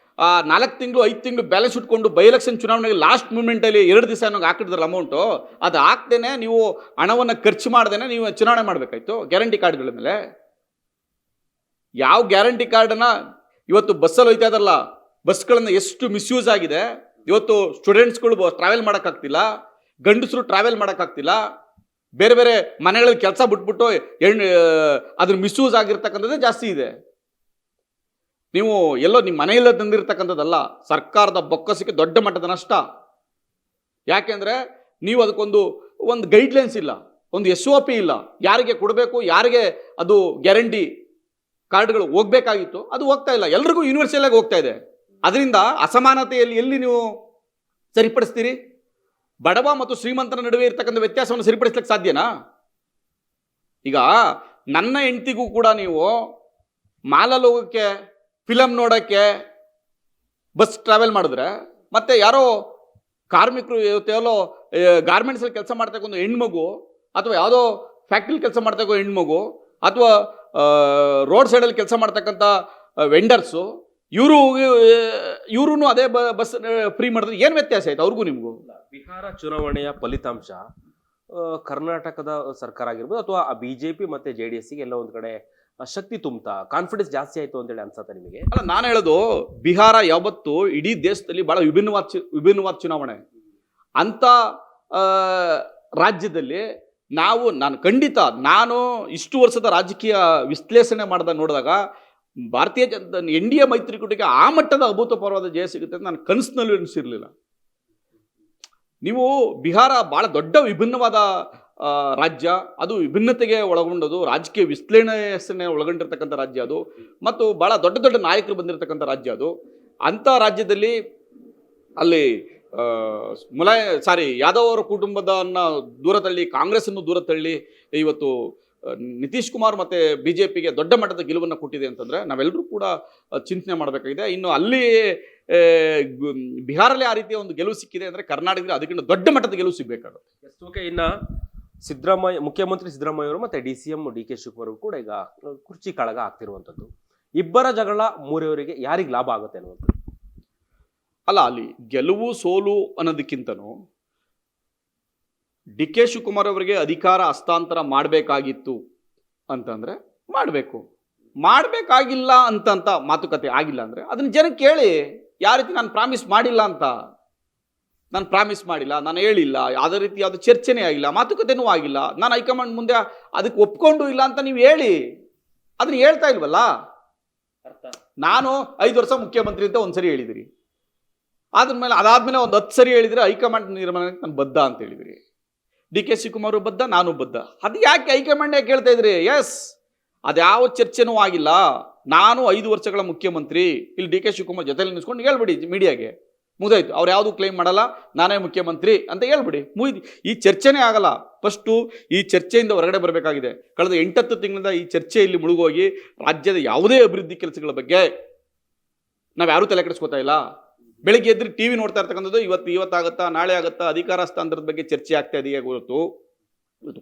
4 ತಿಂಗಳು 5 ತಿಂಗಳು ಬ್ಯಾಲೆನ್ಸ್ ಇಟ್ಕೊಂಡು ಬೈ ಎಲೆಕ್ಷನ್ ಚುನಾವಣೆಗೆ ಲಾಸ್ಟ್ ಮೂಮೆಂಟಲ್ಲಿ 2 ದಿವಸ ಹಾಕಿದ್ರಲ್ಲ ಅಮೌಂಟು, ಅದು ಹಾಕ್ದೇನೆ ನೀವು ಹಣವನ್ನು ಖರ್ಚು ಮಾಡ್ದೇನೆ ನೀವು ಚುನಾವಣೆ ಮಾಡಬೇಕಾಯ್ತು ಗ್ಯಾರಂಟಿ ಕಾರ್ಡ್ಗಳ ಮೇಲೆ. ಯಾವ ಗ್ಯಾರಂಟಿ ಕಾರ್ಡನ್ನ ಇವತ್ತು ಬಸ್ಸಲ್ಲಿ ಹೋಯ್ತಾ ಇದಾರಲ್ಲ, ಬಸ್ಗಳನ್ನು ಎಷ್ಟು ಮಿಸ್ಯೂಸ್ ಆಗಿದೆ. ಇವತ್ತು ಸ್ಟೂಡೆಂಟ್ಸ್ಗಳು ಟ್ರಾವೆಲ್ ಮಾಡೋಕ್ಕಾಗ್ತಿಲ್ಲ, ಗಂಡಸರು ಟ್ರಾವೆಲ್ ಮಾಡೋಕ್ಕಾಗ್ತಿಲ್ಲ, ಬೇರೆ ಬೇರೆ ಮನೆಗಳಲ್ಲಿ ಕೆಲಸ ಬಿಟ್ಬಿಟ್ಟು ಅದ್ರ ಮಿಸ್ಯೂಸ್ ಆಗಿರ್ತಕ್ಕಂಥದ್ದೇ ಜಾಸ್ತಿ ಇದೆ. ನೀವು ಎಲ್ಲೋ ನಿಮ್ಮ ಮನೆಯಲ್ಲ ತಂದಿರ್ತಕ್ಕಂಥದ್ದಲ್ಲ, ಸರ್ಕಾರದ ಬೊಕ್ಕಸಕ್ಕೆ ದೊಡ್ಡ ಮಟ್ಟದ ನಷ್ಟ. ಯಾಕೆಂದರೆ ನೀವು ಅದಕ್ಕೊಂದು ಗೈಡ್ಲೈನ್ಸ್ ಇಲ್ಲ, ಒಂದು SOP ಇಲ್ಲ, ಯಾರಿಗೆ ಕೊಡಬೇಕು, ಯಾರಿಗೆ ಅದು ಗ್ಯಾರಂಟಿ ಕಾರ್ಡ್ಗಳು ಹೋಗ್ಬೇಕಾಗಿತ್ತು ಅದು ಹೋಗ್ತಾ ಇಲ್ಲ, ಎಲ್ರಿಗೂ ಯೂನಿವರ್ಸಲ್ ಆಗಿ ಹೋಗ್ತಾ ಇದೆ. ಅದರಿಂದ ಅಸಮಾನತೆಯಲ್ಲಿ ಎಲ್ಲಿ ನೀವು ಸರಿಪಡಿಸ್ತೀರಿ? ಬಡವ ಮತ್ತು ಶ್ರೀಮಂತರ ನಡುವೆ ಇರ್ತಕ್ಕಂಥ ವ್ಯತ್ಯಾಸವನ್ನು ಸರಿಪಡಿಸ್ಲಿಕ್ಕೆ ಸಾಧ್ಯನಾ? ಈಗ ನನ್ನ ಹೆಂಡತಿಗೂ ಕೂಡ ನೀವು ಮಾಲಲ್ಲಿ ಹೋಗೋಕ್ಕೆ, ಫಿಲಮ್ ನೋಡೋಕ್ಕೆ ಬಸ್ ಟ್ರಾವೆಲ್ ಮಾಡಿದ್ರೆ, ಮತ್ತೆ ಯಾರೋ ಕಾರ್ಮಿಕರು ಎಲ್ಲೋ ಗಾರ್ಮೆಂಟ್ಸಲ್ಲಿ ಕೆಲಸ ಮಾಡ್ತಕ್ಕ ಒಂದು ಹೆಣ್ಮಗು, ಅಥವಾ ಯಾವುದೋ ಫ್ಯಾಕ್ಟ್ರಿಲಿ ಕೆಲಸ ಮಾಡ್ತಕ್ಕ ಹೆಣ್ಮಗು, ಅಥವಾ ರೋಡ್ ಸೈಡಲ್ಲಿ ಕೆಲಸ ಮಾಡ್ತಕ್ಕಂಥ ವೆಂಡರ್ಸು, ಇವರು ಅದೇ ಬಸ್ ಫ್ರೀ ಮಾಡಿದ್ರೆ ಏನು ವ್ಯತ್ಯಾಸ ಆಯ್ತು ಅವ್ರಿಗೂ ನಿಮಗೂ? ಬಿಹಾರ ಚುನಾವಣೆಯ ಫಲಿತಾಂಶ ಕರ್ನಾಟಕದ ಸರ್ಕಾರ ಆಗಿರ್ಬೋದು ಅಥವಾ BJP ಮತ್ತೆ JDSಗೆ ಎಲ್ಲ ಒಂದು ಕಡೆ ಶಕ್ತಿ ತುಂಬುತ್ತಾ, ಕಾನ್ಫಿಡೆನ್ಸ್ ಜಾಸ್ತಿ ಆಯ್ತು ಅಂತೇಳಿ ಅನ್ಸತ್ತೆ ನಿಮಗೆ? ಅಲ್ಲ, ನಾನು ಹೇಳೋದು ಬಿಹಾರ ಯಾವತ್ತು ಇಡೀ ದೇಶದಲ್ಲಿ ಬಹಳ ವಿಭಿನ್ನವಾದ ಚುನಾವಣೆ ಅಂತ ರಾಜ್ಯದಲ್ಲಿ ನಾನು ಇಷ್ಟು ವರ್ಷದ ರಾಜಕೀಯ ವಿಶ್ಲೇಷಣೆ ನೋಡಿದಾಗ ಭಾರತೀಯ ಜನತಾ NDA ಮೈತ್ರಿಕೂಟಕ್ಕೆ ಆ ಮಟ್ಟದ ಅಭೂತಪೂರ್ವವಾದ ಜಯ ಸಿಗುತ್ತೆ ಅಂತ ನಾನು ಕನಸಿನಲ್ಲೂ ಎನಿಸಿರಲಿಲ್ಲ. ನೀವು ಬಿಹಾರ ಬಹಳ ದೊಡ್ಡ ವಿಭಿನ್ನವಾದ ರಾಜ್ಯ, ಅದು ವಿಭಿನ್ನತೆಗೆ ಒಳಗೊಂಡದು, ರಾಜಕೀಯ ವಿಶ್ಲೇಷಣೆ ಒಳಗೊಂಡಿರ್ತಕ್ಕಂಥ ರಾಜ್ಯ ಅದು, ಮತ್ತು ಬಹಳ ದೊಡ್ಡ ದೊಡ್ಡ ನಾಯಕರು ಬಂದಿರತಕ್ಕಂಥ ರಾಜ್ಯ ಅದು. ಅಂಥ ರಾಜ್ಯದಲ್ಲಿ ಅಲ್ಲಿ ಯಾದವ್ ಅವರ ಕುಟುಂಬದನ್ನ ದೂರ ತಳ್ಳಿ, ಕಾಂಗ್ರೆಸ್ಸನ್ನು ದೂರ ತಳ್ಳಿ ಇವತ್ತು ನಿತೀಶ್ ಕುಮಾರ್ ಮತ್ತು BJPಗೆ ದೊಡ್ಡ ಮಟ್ಟದ ಗೆಲುವನ್ನು ಕೊಟ್ಟಿದೆ ಅಂತಂದರೆ ನಾವೆಲ್ಲರೂ ಕೂಡ ಚಿಂತನೆ ಮಾಡಬೇಕಾಗಿದೆ. ಇನ್ನು ಅಲ್ಲಿ ಬಿಹಾರಲ್ಲಿ ಆ ರೀತಿಯ ಒಂದು ಗೆಲುವು ಸಿಕ್ಕಿದೆ ಅಂದರೆ ಕರ್ನಾಟಕದಲ್ಲಿ ಅದಕ್ಕಿಂತ ದೊಡ್ಡ ಮಟ್ಟದ ಗೆಲುವು ಸಿಗಬೇಕಾಗುತ್ತೆ. ಇನ್ನು ಮುಖ್ಯಮಂತ್ರಿ ಸಿದ್ದರಾಮಯ್ಯ ಅವರು ಮತ್ತೆ DCM ಡಿ ಕೆ ಶಿವಕುಮಾರ್ ಕೂಡ ಈಗ ಕುರ್ಚಿ ಕಾಳಗ ಆಗ್ತಿರುವಂಥದ್ದು. ಇಬ್ಬರ ಜಗಳ ಮೂರವರಿಗೆ ಯಾರಿಗೆ ಲಾಭ ಆಗುತ್ತೆ ಅನ್ನುವಂಥದ್ದು? ಅಲ್ಲ, ಅಲ್ಲಿ ಗೆಲುವು ಸೋಲು ಅನ್ನೋದಕ್ಕಿಂತನೂ ಡಿ ಕೆ ಶಿವಕುಮಾರ್ ಅವರಿಗೆ ಅಧಿಕಾರ ಹಸ್ತಾಂತರ ಮಾಡಬೇಕಾಗಿತ್ತು ಅಂತಂದರೆ ಮಾಡಬೇಕಾಗಿಲ್ಲ ಅಂತ ಮಾತುಕತೆ ಆಗಿಲ್ಲ ಅಂದರೆ ಅದನ್ನ ಜನಕ್ಕೆ ಕೇಳಿ. ಯಾವ ರೀತಿ ನಾನು ಪ್ರಾಮಿಸ್ ಮಾಡಿಲ್ಲ ಅಂತ, ನಾನು ಪ್ರಾಮಿಸ್ ಮಾಡಿಲ್ಲ, ನಾನು ಹೇಳಿಲ್ಲ, ಯಾವುದೇ ರೀತಿ ಯಾವುದೇ ಚರ್ಚೆನೇ ಆಗಿಲ್ಲ, ಮಾತುಕತೆನೂ ಆಗಿಲ್ಲ, ನಾನು ಹೈಕಮಾಂಡ್ ಮುಂದೆ ಅದಕ್ಕೆ ಒಪ್ಕೊಂಡು ಇಲ್ಲ ಅಂತ ನೀವು ಹೇಳಿ. ಅದನ್ನ ಹೇಳ್ತಾ ಇಲ್ವಲ್ಲ. ನಾನು 5 ವರ್ಷ ಮುಖ್ಯಮಂತ್ರಿ ಅಂತ ಒಂದ್ಸರಿ ಹೇಳಿದಿರಿ, ಅದಾದ್ಮೇಲೆ ಒಂದು 10 ಸರಿ ಹೇಳಿದ್ರೆ ಹೈಕಮಾಂಡ್ ನಿರ್ಮಾಣಕ್ಕೆ ನಾನು ಬದ್ಧ ಅಂತ ಹೇಳಿದಿರಿ. ಡಿ ಕೆ ಶಿವಕುಮಾರ್ ಬದ್ಧ, ನಾನು ಬದ್ಧ. ಅದು ಯಾಕೆ ಹೈಕಮಾಂಡ್ ಕೇಳ್ತಾ ಇದ್ರಿ? ಎಸ್, ಅದ್ಯಾವ ಚರ್ಚೆನೂ ಆಗಿಲ್ಲ. ನಾನು 5 ವರ್ಷಗಳ ಮುಖ್ಯಮಂತ್ರಿ, ಇಲ್ಲಿ ಡಿ ಕೆ ಶಿವಕುಮಾರ್ ಜೊತೆಲಿ ನಿಲ್ಸ್ಕೊಂಡು ಹೇಳ್ಬಿಡಿ ಮೀಡಿಯಾಗೆ, ಮುಗಿದೋಯ್ತು. ಅವ್ರು ಯಾವುದು ಕ್ಲೈಮ್ ಮಾಡಲ್ಲ, ನಾನೇ ಮುಖ್ಯಮಂತ್ರಿ ಅಂತ ಹೇಳ್ಬಿಡಿ, ಮುಗಿದು. ಈ ಚರ್ಚೆನೇ ಆಗಲ್ಲ. ಫಸ್ಟು ಈ ಚರ್ಚೆಯಿಂದ ಹೊರಗಡೆ ಬರಬೇಕಾಗಿದೆ. ಕಳೆದ 8-10 ತಿಂಗಳಿಂದ ಈ ಚರ್ಚೆಯಲ್ಲಿ ಮುಳುಗೋಗಿ ರಾಜ್ಯದ ಯಾವುದೇ ಅಭಿವೃದ್ಧಿ ಕೆಲಸಗಳ ಬಗ್ಗೆ ನಾವು ಯಾರೂ ತಲೆ ಕೆಡಿಸ್ಕೋತಾ ಇಲ್ಲ. ಬೆಳಿಗ್ಗೆ ಎದ್ದು ಟಿ ವಿ ನೋಡ್ತಾ ಇರ್ತಕ್ಕಂಥದ್ದು ಇವತ್ತಾಗುತ್ತಾ ನಾಳೆ ಆಗುತ್ತಾ ಅಧಿಕಾರ ಹಸ್ತಾಂತರದ ಬಗ್ಗೆ ಚರ್ಚೆ ಆಗ್ತಾ ಇದೆಯೇ ಹೊರತು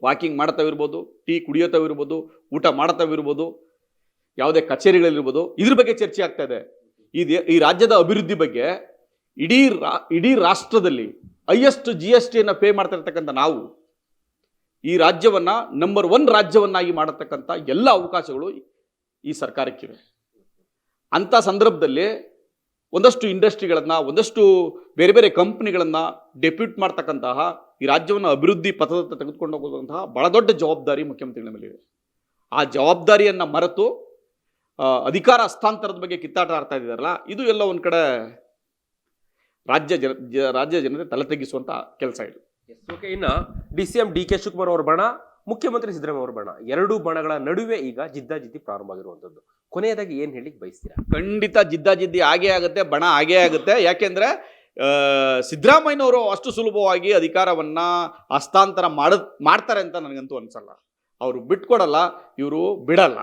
ವಾಕಿಂಗ್ ಮಾಡ್ತಾವಿರ್ಬೋದು, ಟೀ ಕುಡಿಯೋತಾವಿರ್ಬೋದು, ಊಟ ಮಾಡ್ತಾವಿರ್ಬೋದು, ಯಾವುದೇ ಕಚೇರಿಗಳಿರ್ಬೋದು, ಇದ್ರ ಬಗ್ಗೆ ಚರ್ಚೆ ಆಗ್ತಾ ಇದೆ. ಈ ರಾಜ್ಯದ ಅಭಿವೃದ್ಧಿ ಬಗ್ಗೆ ಇಡೀ ರಾಷ್ಟ್ರದಲ್ಲಿ ಹೈಯೆಸ್ಟ್ GST ಪೇ ಮಾಡ್ತಾ ಇರ್ತಕ್ಕಂಥ ನಾವು ಈ ರಾಜ್ಯವನ್ನ ನಂಬರ್ 1 ರಾಜ್ಯವನ್ನಾಗಿ ಮಾಡತಕ್ಕಂಥ ಎಲ್ಲ ಅವಕಾಶಗಳು ಈ ಸರ್ಕಾರಕ್ಕಿವೆ. ಅಂಥ ಸಂದರ್ಭದಲ್ಲಿ ಒಂದಷ್ಟು ಇಂಡಸ್ಟ್ರಿಗಳನ್ನು, ಒಂದಷ್ಟು ಬೇರೆ ಬೇರೆ ಕಂಪ್ನಿಗಳನ್ನು ಡೆಪ್ಯೂಟ್ ಮಾಡ್ತಕ್ಕಂತಹ, ಈ ರಾಜ್ಯವನ್ನು ಅಭಿವೃದ್ಧಿ ಪಥದತ್ತ ತೆಗೆದುಕೊಂಡು ಹೋಗುವಂತಹ ಬಹಳ ದೊಡ್ಡ ಜವಾಬ್ದಾರಿ ಮುಖ್ಯಮಂತ್ರಿಗಳ ಮೇಲಿದೆ. ಆ ಜವಾಬ್ದಾರಿಯನ್ನು ಮರೆತು ಅಧಿಕಾರ ಹಸ್ತಾಂತರದ ಬಗ್ಗೆ ಕಿತ್ತಾಟ ಆಡ್ತಾ ಇದ್ದಾರಲ್ಲ, ಇದು ಎಲ್ಲ ಒಂದು ಕಡೆ ರಾಜ್ಯ ಜನತೆ ತಲೆ ತಗ್ಗಿಸುವಂಥ ಕೆಲಸ ಇದು. ಇನ್ನು DCM DK ಶಿವಕುಮಾರ್ ಅವರ ಬಣ, ಮುಖ್ಯಮಂತ್ರಿ ಸಿದ್ದರಾಮಯ್ಯ ಅವರ ಬಣ, ಎರಡೂ ಬಣಗಳ ನಡುವೆ ಈಗ ಜಿದ್ದಾಜಿದ್ದಿ ಪ್ರಾರಂಭ ಆಗಿರುವಂಥದ್ದು. ಕೊನೆಯದಾಗಿ ಏನು ಹೇಳಿಕ್ ಬಯಸ್ತೀರಾ? ಖಂಡಿತ ಜಿದ್ದಾಜಿದ್ದಿ ಆಗೇ ಆಗುತ್ತೆ, ಬಣ ಆಗೇ ಆಗುತ್ತೆ. ಯಾಕೆಂದರೆ ಸಿದ್ದರಾಮಯ್ಯನವರು ಅಷ್ಟು ಸುಲಭವಾಗಿ ಅಧಿಕಾರವನ್ನ ಹಸ್ತಾಂತರ ಮಾಡ್ತಾರೆ ಅಂತ ನನಗಂತೂ ಅನ್ಸಲ್ಲ. ಅವರು ಬಿಟ್ಕೊಡಲ್ಲ, ಇವರು ಬಿಡಲ್ಲ.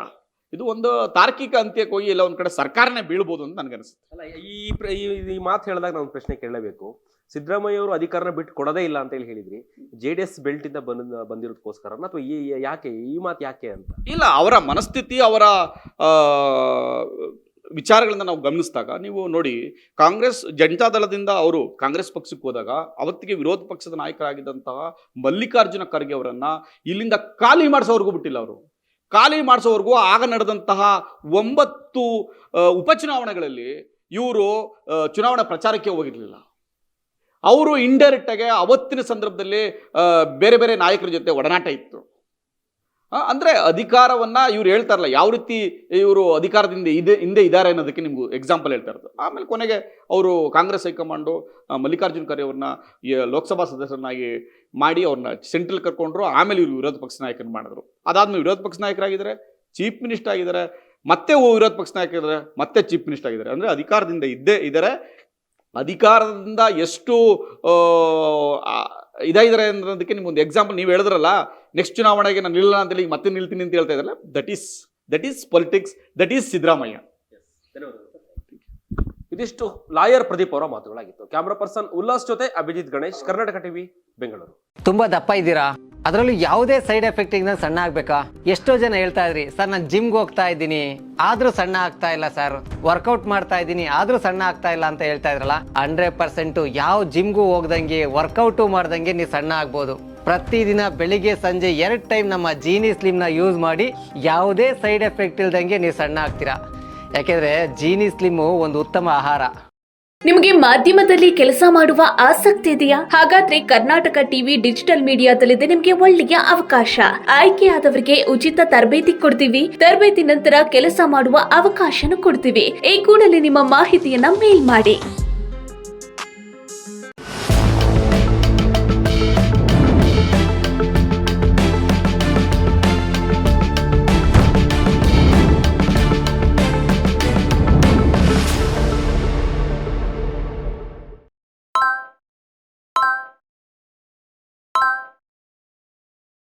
ಇದು ಒಂದು ತಾರ್ಕಿಕ ಅಂತ್ಯಕ್ಕೆ ಹೋಗಿ ಎಲ್ಲ ಒಂದು ಕಡೆ ಸರ್ಕಾರನೇ ಬೀಳ್ಬೋದು ಅಂತ ನನಗನ್ಸುತ್ತೆ. ಅಲ್ಲ, ಈ ಮಾತು ಹೇಳಿದಾಗ ನಾವು ಪ್ರಶ್ನೆ ಕೇಳಲೇಬೇಕು. ಸಿದ್ದರಾಮಯ್ಯ ಅವರು ಅಧಿಕಾರನ ಬಿಟ್ಟು ಕೊಡೋದೇ ಇಲ್ಲ ಅಂತ ಹೇಳಿದ್ರಿ. JDS ಬೆಲ್ಟ್ ಇಂದ ಬಂದಿರೋದಕ್ಕೋಸ್ಕರ ಅಥವಾ ಈ ಮಾತು ಯಾಕೆ ಅಂತ? ಇಲ್ಲ, ಅವರ ಮನಸ್ಥಿತಿ, ಅವರ ವಿಚಾರಗಳನ್ನ ನಾವು ಗಮನಿಸಿದಾಗ ನೀವು ನೋಡಿ, ಕಾಂಗ್ರೆಸ್ ಜನತಾದಳದಿಂದ ಅವರು ಕಾಂಗ್ರೆಸ್ ಪಕ್ಷಕ್ಕೆ ಹೋದಾಗ ಅವತ್ತಿಗೆ ವಿರೋಧ ಪಕ್ಷದ ನಾಯಕರಾಗಿದ್ದಂತಹ ಮಲ್ಲಿಕಾರ್ಜುನ ಖರ್ಗೆ ಅವರನ್ನ ಇಲ್ಲಿಂದ ಖಾಲಿ ಮಾಡಿಸೋವರೆಗೂ ಬಿಟ್ಟಿಲ್ಲ. ಅವರು ಖಾಲಿ ಮಾಡಿಸೋವರೆಗೂ ಆಗ ನಡೆದಂತಹ 9 ಉಪಚುನಾವಣೆಗಳಲ್ಲಿ ಇವರು ಚುನಾವಣಾ ಪ್ರಚಾರಕ್ಕೆ ಹೋಗಿರಲಿಲ್ಲ. ಅವರು ಇಂಡೈರೆಕ್ಟಾಗಿ ಅವತ್ತಿನ ಸಂದರ್ಭದಲ್ಲಿ ಬೇರೆ ಬೇರೆ ನಾಯಕರ ಜೊತೆ ಒಡನಾಟ ಇತ್ತು. ಅಂದರೆ ಅಧಿಕಾರವನ್ನು ಇವ್ರು ಹೇಳ್ತಾರಲ್ಲ, ಯಾವ ರೀತಿ ಇವರು ಅಧಿಕಾರದಿಂದ ಹಿಂದೆ ಇದ್ದಾರೆ ಅನ್ನೋದಕ್ಕೆ ನಿಮ್ಗೆ ಎಕ್ಸಾಂಪಲ್ ಹೇಳ್ತಾ ಇರೋದು. ಆಮೇಲೆ ಕೊನೆಗೆ ಅವರು ಕಾಂಗ್ರೆಸ್ ಹೈಕಮಾಂಡು ಮಲ್ಲಿಕಾರ್ಜುನ ಖರ್ಗೆ ಅವ್ರನ್ನ ಲೋಕಸಭಾ ಸದಸ್ಯರನ್ನಾಗಿ ಮಾಡಿ ಅವ್ರನ್ನ ಸೆಂಟ್ರಲ್ ಕರ್ಕೊಂಡ್ರು. ಆಮೇಲೆ ಇವರು ವಿರೋಧ ಪಕ್ಷ ನಾಯಕರನ್ನ ಮಾಡಿದ್ರು. ಅದಾದ್ಮೇಲೆ ವಿರೋಧ ಪಕ್ಷ ನಾಯಕರಾಗಿದ್ದಾರೆ, ಚೀಫ್ ಮಿನಿಸ್ಟರ್ ಆಗಿದ್ದಾರೆ, ಮತ್ತೆ ವಿರೋಧ ಪಕ್ಷ ನಾಯಕರಿದ್ದಾರೆ, ಮತ್ತೆ ಚೀಫ್ ಮಿನಿಸ್ಟರ್ ಆಗಿದ್ದಾರೆ. ಅಂದರೆ ಅಧಿಕಾರದಿಂದ ಇದ್ದಾರೆ. ಅಧಿಕಾರದಿಂದ ಎಷ್ಟು ಇದಾಗಿದ್ದಾರೆ ಅನ್ನೋದಕ್ಕೆ ನಿಮ್ಗೊಂದು ಎಕ್ಸಾಂಪಲ್ ನೀವು ಹೇಳಿದ್ರಲ್ಲ, ನೆಕ್ಸ್ಟ್ ಚುನಾವಣೆಗೆ ನಾನು ನಿಲ್ಲ ಅಂತೇಳಿ ಮತ್ತೆ ನಿಲ್ತೀನಿ ಅಂತ ಹೇಳ್ತಾ ಇದ್ರಲ್ಲ, that is politics, that is Siddaramaiah. ಇದಿಷ್ಟು ಲಾಯರ್ ಪ್ರದೀಪ್ ಅವರ ಮಾತುಗಳಾಗಿತ್ತು. ಕ್ಯಾಮ್ರಾ ಪರ್ಸನ್ ಉಲ್ಲಾಸ್ ಜೊತೆ ಅಭಿಜಿತ್ ಗಣೇಶ್, ಕರ್ನಾಟಕ ಟಿವಿ, ಬೆಂಗಳೂರು. ತುಂಬಾ ದಪ್ಪ ಇದ್ದೀರಾ, ಅದರಲ್ಲೂ ಯಾವುದೇ ಸೈಡ್ ಎಫೆಕ್ಟ್ ಇಂದ ಸಣ್ಣ ಆಗ್ಬೇಕಾ? ಎಷ್ಟೋ ಜನ ಹೇಳ್ತಾ ಇದ್ರಿ, ಸರ್ ನಾನು ಜಿಮ್ಗೆ ಹೋಗ್ತಾ ಇದ್ದೀನಿ ಆದ್ರೂ ಸಣ್ಣ ಆಗ್ತಾ ಇಲ್ಲ ಸರ್, ವರ್ಕೌಟ್ ಮಾಡ್ತಾ ಇದ್ದೀನಿ ಆದ್ರೂ ಸಣ್ಣ ಆಗ್ತಾ ಇಲ್ಲ ಅಂತ ಹೇಳ್ತಾ ಇದ್ರಲ್ಲ. 100% ಯಾವ ಜಿಮ್ಗೂ ಹೋಗ್ದಂಗೆ ವರ್ಕೌಟು ಮಾಡ್ದಂಗೆ ನೀವು ಸಣ್ಣ ಆಗ್ಬೋದು. ಪ್ರತಿದಿನ ಬೆಳಿಗ್ಗೆ ಸಂಜೆ 2 ಟೈಮ್ ನಮ್ಮ ಜೀನಿ ಸ್ಲಿಮ್ನ ಯೂಸ್ ಮಾಡಿ ಯಾವುದೇ ಸೈಡ್ ಎಫೆಕ್ಟ್ ಇಲ್ದಂಗೆ ನೀವು ಸಣ್ಣ ಆಗ್ತೀರಾ. ಯಾಕೆಂದ್ರೆ ಜೀನಿ ಸ್ಲಿಮ್ಮು ಒಂದು ಉತ್ತಮ ಆಹಾರ. ನಿಮಗೆ ಮಾಧ್ಯಮದಲ್ಲಿ ಕೆಲಸ ಮಾಡುವ ಆಸಕ್ತಿ ಇದೆಯಾ? ಹಾಗಾದ್ರೆ ಕರ್ನಾಟಕ ಟಿವಿ ಡಿಜಿಟಲ್ ಮೀಡಿಯಾದಲ್ಲಿದೆ ನಿಮಗೆ ಒಳ್ಳೆಯ ಅವಕಾಶ. ಆಯ್ಕೆಯಾದವರಿಗೆ ಉಚಿತ ತರಬೇತಿ ಕೊಡ್ತೀವಿ. ತರಬೇತಿ ನಂತರ ಕೆಲಸ ಮಾಡುವ ಅವಕಾಶನೂ ಕೊಡ್ತೀವಿ. ಈ ಕೂಡಲೇ ನಿಮ್ಮ ಮಾಹಿತಿಯನ್ನ ಮೇಲ್ ಮಾಡಿ.